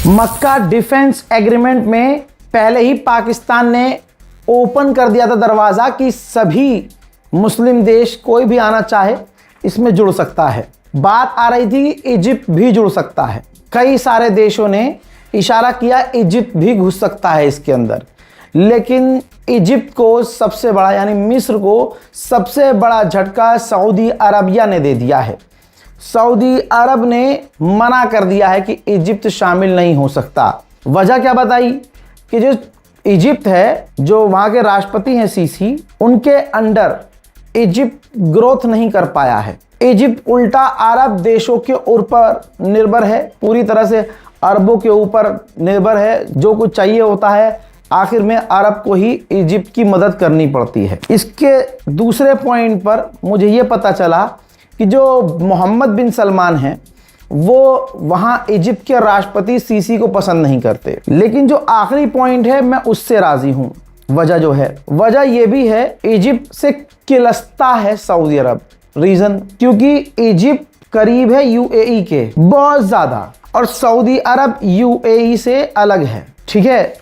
मक्का defence agreement में पहले ही पाकिस्तान ने ओपन कर दिया था दरवाज़ा कि सभी मुस्लिम देश कोई भी आना चाहे इसमें जुड़ सकता है। बात आ रही थी कि इजिप्ट भी जुड़ सकता है। कई सारे देशों ने इशारा किया इजिप्ट भी घुस सकता है इसके अंदर, लेकिन इजिप्ट को सबसे बड़ा यानी मिस्र को सबसे बड़ा झटका सऊदी अरबिया ने दे दिया है। सऊदी अरब ने मना कर दिया है कि इजिप्ट शामिल नहीं हो सकता। वजह क्या बताई कि जो इजिप्ट है, जो वहाँ के राष्ट्रपति हैं सीसी, उनके अंडर इजिप्ट ग्रोथ नहीं कर पाया है। इजिप्ट उल्टा अरब देशों के ऊपर निर्भर है, पूरी तरह से अरबों के ऊपर निर्भर है। जो कुछ चाहिए होता है आखिर में अरब को ही इजिप्ट की मदद करनी पड़ती है। इसके दूसरे पॉइंट पर मुझे ये पता चला कि जो मोहम्मद बिन सलमान हैं वो वहाँ इजिप्ट के राष्ट्रपति सीसी को पसंद नहीं करते। लेकिन जो आखिरी पॉइंट है मैं उससे राज़ी हूँ। वजह ये भी है, इजिप्ट से किलस्ता है सऊदी अरब। रीज़न क्योंकि इजिप्ट करीब है यूएई के बहुत ज़्यादा, और सऊदी अरब यूएई से अलग है। ठीक है,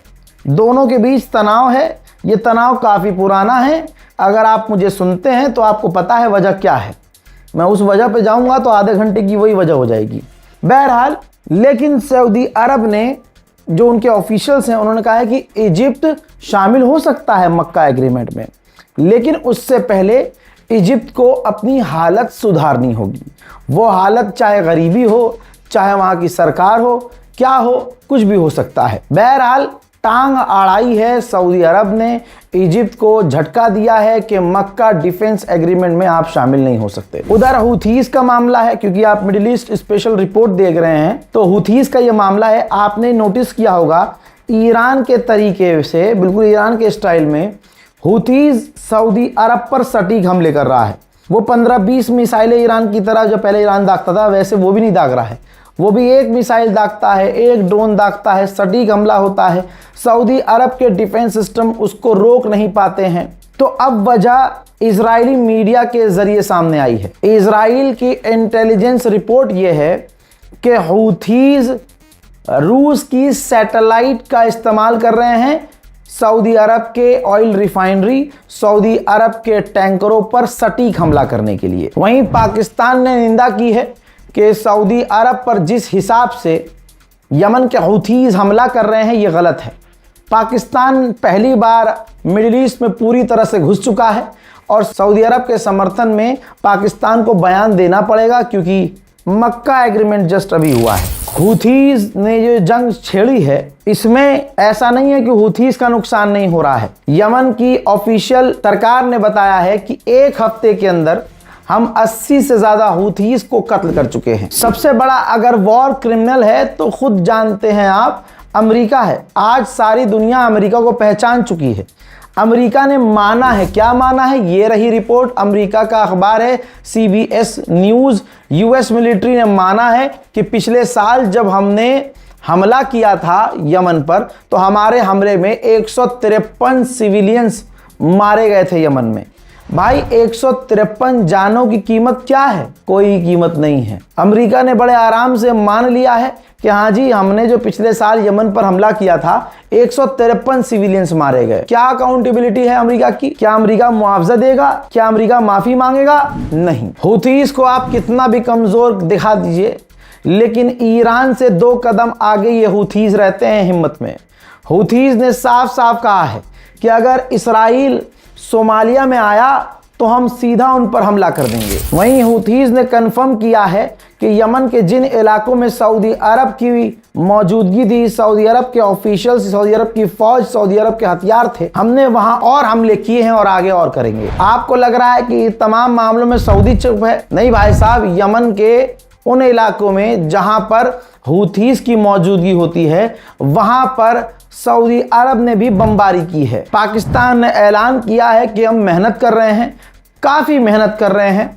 दोनों के बीच तनाव है। ये तनाव काफ़ी पुराना है। अगर आप मुझे सुनते हैं तो आपको पता है वजह क्या है। मैं उस वजह पे जाऊंगा तो आधे घंटे की वही वजह हो जाएगी। बहरहाल, लेकिन सऊदी अरब ने, जो उनके ऑफिशियल्स हैं, उन्होंने कहा है कि इजिप्ट शामिल हो सकता है मक्का एग्रीमेंट में, लेकिन उससे पहले इजिप्ट को अपनी हालत सुधारनी होगी। वो हालत चाहे गरीबी हो, चाहे वहाँ की सरकार हो, क्या हो, कुछ भी हो सकता है। बहरहाल, टांग अड़ाई है सऊदी अरब ने, इजिप्ट को झटका दिया है कि मक्का डिफेंस एग्रीमेंट में आप शामिल नहीं हो सकते। उधर हुथीज का मामला है, क्योंकि आप मिडिल ईस्ट स्पेशल रिपोर्ट देख रहे हैं तो हुथीज का ये मामला है। आपने नोटिस किया होगा ईरान के तरीके से, बिल्कुल ईरान के स्टाइल में हुथीज सऊदी अरब पर सटीक हमले कर रहा है। वो 15-20 मिसाइलें ईरान की तरह, जो पहले ईरान दागता था वैसे वो भी नहीं दाग रहा है। वो भी एक मिसाइल दागता है, एक ड्रोन दागता है, सटीक हमला होता है। सऊदी अरब के डिफेंस सिस्टम उसको रोक नहीं पाते हैं। तो अब वजह इजरायली मीडिया के जरिए सामने आई है। इजराइल की इंटेलिजेंस रिपोर्ट ये है कि हूथीज रूस की सैटेलाइट का इस्तेमाल कर रहे हैं सऊदी अरब के ऑयल रिफाइनरी, सऊदी अरब के टैंकरों पर सटीक हमला करने के लिए। वहीं पाकिस्तान ने निंदा की है कि सऊदी अरब पर जिस हिसाब से यमन के हूथीज हमला कर रहे हैं ये गलत है। पाकिस्तान पहली बार मिडिल ईस्ट में पूरी तरह से घुस चुका है और सऊदी अरब के समर्थन में पाकिस्तान को बयान देना पड़ेगा, क्योंकि मक्का एग्रीमेंट जस्ट अभी हुआ है। हूथीज ने जो जंग छेड़ी है, इसमें ऐसा नहीं है कि हूथीज का नुकसान नहीं हो रहा है। यमन की ऑफिशियल सरकार ने बताया है कि एक हफ्ते के अंदर हम 80 से ज़्यादा हूथीज को कत्ल कर चुके हैं। सबसे बड़ा अगर वॉर क्रिमिनल है तो खुद जानते हैं आप, अमेरिका है। आज सारी दुनिया अमेरिका को पहचान चुकी है। अमेरिका ने माना है, क्या माना है, ये रही रिपोर्ट। अमेरिका का अखबार है CBS न्यूज़। यूएस मिलिट्री ने माना है कि पिछले साल जब हमने हमला किया था यमन पर, तो हमारे हमले में 153 सिविलियंस मारे गए थे यमन में। भाई, 153 जानों की कीमत क्या है? कोई कीमत नहीं है। अमेरिका ने बड़े आराम से मान लिया है कि हाँ जी, हमने जो पिछले साल यमन पर हमला किया था 153 सिविलियंस मारे गए। क्या अकाउंटेबिलिटी है अमेरिका की? क्या अमेरिका मुआवजा देगा? क्या अमेरिका माफी मांगेगा? नहीं। हूथीज को आप कितना भी कमजोर दिखा दीजिए, लेकिन ईरान से 2 कदम आगे ये हूथीज रहते हैं हिम्मत में। हूथीज ने साफ साफ कहा है कि अगर इसराइल सोमालिया में आया तो हम सीधा उन पर हमला कर देंगे। वहीं हूथीज ने कंफर्म किया है कि यमन के जिन इलाकों में सऊदी अरब की मौजूदगी थी, सऊदी अरब के ऑफिशियल्स, सऊदी अरब की फौज, सऊदी अरब के हथियार थे, हमने वहां और हमले किए हैं और आगे और करेंगे। आपको लग रहा है कि तमाम मामलों में सऊदी चुप है? नहीं भाई साहब, यमन के उन इलाकों में जहां पर हूथीज की मौजूदगी होती है वहां पर सऊदी अरब ने भी बमबारी की है। पाकिस्तान ने ऐलान किया है कि हम मेहनत कर रहे हैं, काफ़ी मेहनत कर रहे हैं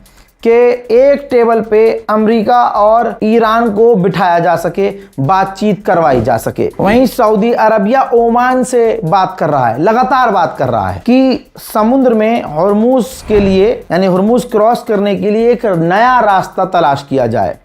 कि एक टेबल पे अमेरिका और ईरान को बिठाया जा सके, बातचीत करवाई जा सके। वहीं सऊदी अरबिया ओमान से बात कर रहा है, लगातार बात कर रहा है कि समुद्र में हुर्मुज के लिए, यानी हुर्मुज क्रॉस करने के लिए एक नया रास्ता तलाश किया जाए।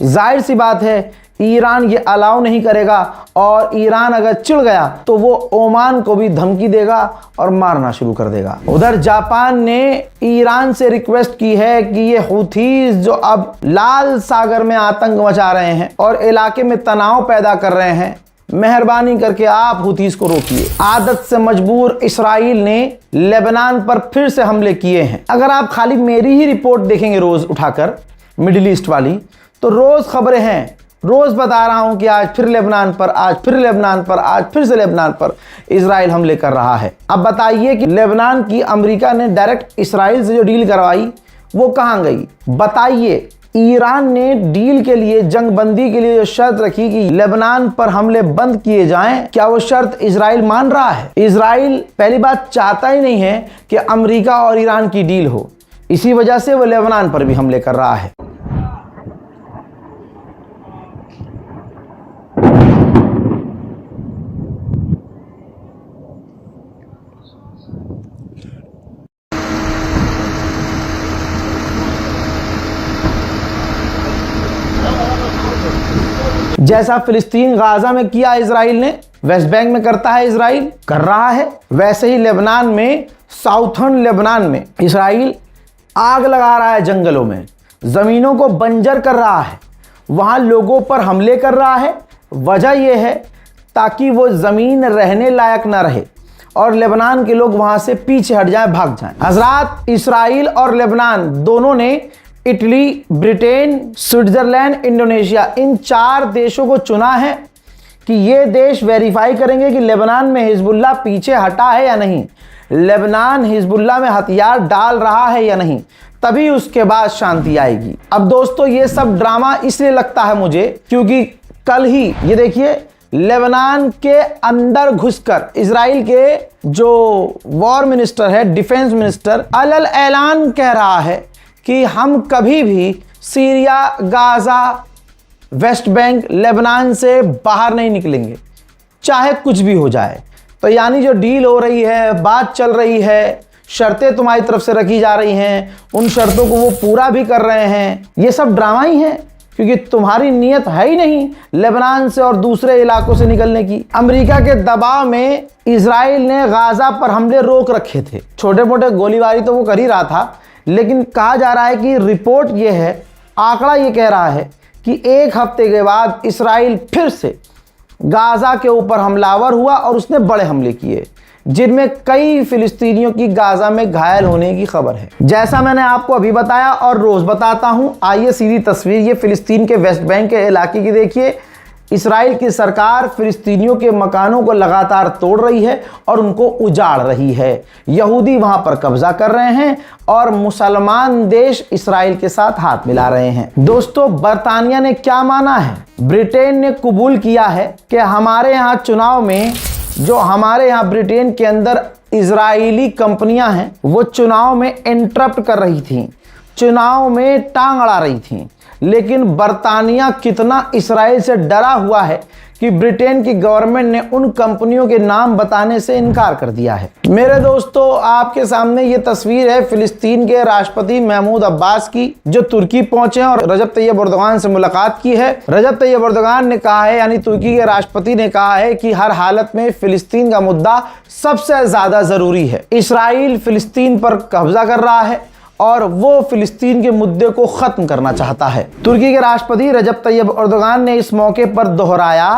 जाहिर सी बात है ईरान ये अलाउ नहीं करेगा और ईरान अगर चिढ़ गया तो वो ओमान को भी धमकी देगा और मारना शुरू कर देगा। उधर जापान ने ईरान से रिक्वेस्ट की है कि ये हूथीज जो अब लाल सागर में आतंक मचा रहे हैं और इलाके में तनाव पैदा कर रहे हैं, मेहरबानी करके आप हूथीज को रोकिए। आदत से मजबूर इसराइल ने लेबनान पर फिर से हमले किए हैं। अगर आप खाली मेरी ही रिपोर्ट देखेंगे रोज उठाकर मिडिल ईस्ट वाली, तो रोज खबरें हैं, रोज बता रहा हूं कि आज फिर लेबनान पर, आज फिर लेबनान पर, आज फिर से लेबनान पर इजराइल हमले कर रहा है। अब बताइए कि लेबनान की अमेरिका ने डायरेक्ट इसराइल से जो डील करवाई वो कहां गई? बताइए। ईरान ने डील के लिए, जंगबंदी के लिए जो शर्त रखी कि लेबनान पर हमले बंद किए जाएं, क्या वो शर्त इजराइल मान रहा है? इजराइल पहली बात चाहता ही नहीं है कि अमेरिका और ईरान की डील हो, इसी वजह से वो लेबनान पर भी हमले कर रहा है। जैसा फिलिस्तीन गाजा में किया इजराइल ने, वेस्ट बैंक में करता है इजराइल, कर रहा है, वैसे ही लेबनान में, साउथर्न लेबनान में इजराइल आग लगा रहा है, जंगलों में जमीनों को बंजर कर रहा है, वहां लोगों पर हमले कर रहा है। वजह यह है ताकि वो जमीन रहने लायक ना रहे और लेबनान के लोग वहां से पीछे हट जाएं, भाग जाएं। हजरात, इसराइल और लेबनान दोनों ने इटली, ब्रिटेन, स्विट्जरलैंड, इंडोनेशिया, इन 4 देशों को चुना है कि ये देश वेरीफाई करेंगे कि लेबनान में हिजबुल्ला पीछे हटा है या नहीं, लेबनान हिजबुल्ला में हथियार डाल रहा है या नहीं, तभी उसके बाद शांति आएगी। अब दोस्तों, ये सब ड्रामा इसलिए लगता है मुझे क्योंकि कल ही ये देखिए, लेबनान के अंदर घुसकर इजराइल के जो वॉर मिनिस्टर है, डिफेंस मिनिस्टर, अलल ऐलान कह रहा है कि हम कभी भी Syria, Gaza, West Bank, Lebanon से बाहर नहीं निकलेंगे, चाहे कुछ भी हो जाए। तो यानी जो डील हो रही है, बात चल रही है, शर्तें तुम्हारी तरफ से रखी जा रही हैं, उन शर्तों को वो पूरा भी कर रहे हैं। ये सब ड्रामा ही है क्योंकि तुम्हारी नीयत है ही नहीं लेबनान से और दूसरे इलाकों से निकलने की। अमेरिका के दबाव में इजराइल ने गाजा पर हमले रोक रखे थे, छोटे मोटे गोलीबारी तो वो कर ही रहा था, लेकिन कहा जा रहा है कि रिपोर्ट ये है, आंकड़ा ये कह रहा है कि 1 हफ्ते के बाद इजराइल फिर से गाजा के ऊपर हमलावर हुआ और उसने बड़े हमले किए, जिनमें कई फिलिस्तीनियों की गाजा में घायल होने की खबर है। जैसा मैंने आपको अभी बताया और रोज बताता हूं, आइए सीधी तस्वीर ये फिलिस्तीन के वेस्ट बैंक के इलाके की देखिए। इस्राइल की सरकार फिलिस्तीनियों के मकानों को लगातार तोड़ रही है और उनको उजाड़ रही है। यहूदी वहां पर कब्जा कर रहे हैं और मुसलमान देश इस्राइल के साथ हाथ मिला रहे हैं। दोस्तों, बरतानिया ने क्या माना है? ब्रिटेन ने कबूल किया है कि हमारे यहाँ चुनाव में, जो हमारे यहाँ ब्रिटेन के अंदर इजरायली कंपनियां हैं, वो चुनाव में इंटरप्ट कर रही थी, चुनाव में टांग अड़ा रही थी। लेकिन बरतानिया कितना इस्राइल से डरा हुआ है कि ब्रिटेन की गवर्नमेंट ने उन कंपनियों के नाम बताने से इनकार कर दिया है। मेरे दोस्तों, आपके सामने ये तस्वीर है फिलिस्तीन के राष्ट्रपति महमूद अब्बास की, जो तुर्की पहुंचे हैं और रजब तैयब एर्दोगान से मुलाकात की है। रजब तैयब एर्दोगान ने कहा है, यानी तुर्की के राष्ट्रपति ने कहा है कि हर हालत में फिलिस्तीन का मुद्दा सबसे ज्यादा जरूरी है। इस्राइल फिलिस्तीन पर कब्जा कर रहा है और वो फिलिस्तीन के मुद्दे को खत्म करना चाहता है। तुर्की के राष्ट्रपति रजब तैयब एर्दोगान ने इस मौके पर दोहराया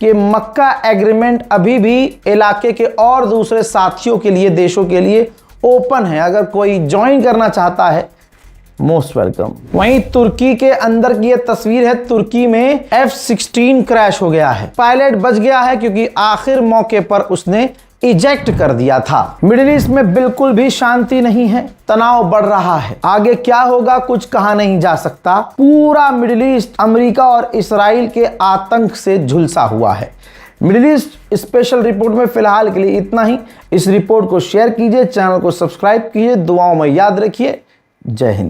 कि मक्का एग्रीमेंट अभी भी इलाके के और दूसरे साथियों के लिए, देशों के लिए ओपन है। अगर कोई ज्वाइन करना चाहता है, मोस्ट वेलकम। वहीं तुर्की के अंदर की यह तस्वीर है, तुर्की में F-16 क्रैश हो गया है। पायलट बच गया है क्योंकि आखिर मौके पर उसने इजेक्ट कर दिया था। मिडिल ईस्ट में बिल्कुल भी शांति नहीं है, तनाव बढ़ रहा है। आगे क्या होगा कुछ कहा नहीं जा सकता। पूरा मिडिल ईस्ट अमेरिका और इस्राइल के आतंक से झुलसा हुआ है। मिडिल ईस्ट स्पेशल रिपोर्ट में फिलहाल के लिए इतना ही। इस रिपोर्ट को शेयर कीजिए, चैनल को सब्सक्राइब कीजिए, दुआओं में याद रखिए। जय हिंद।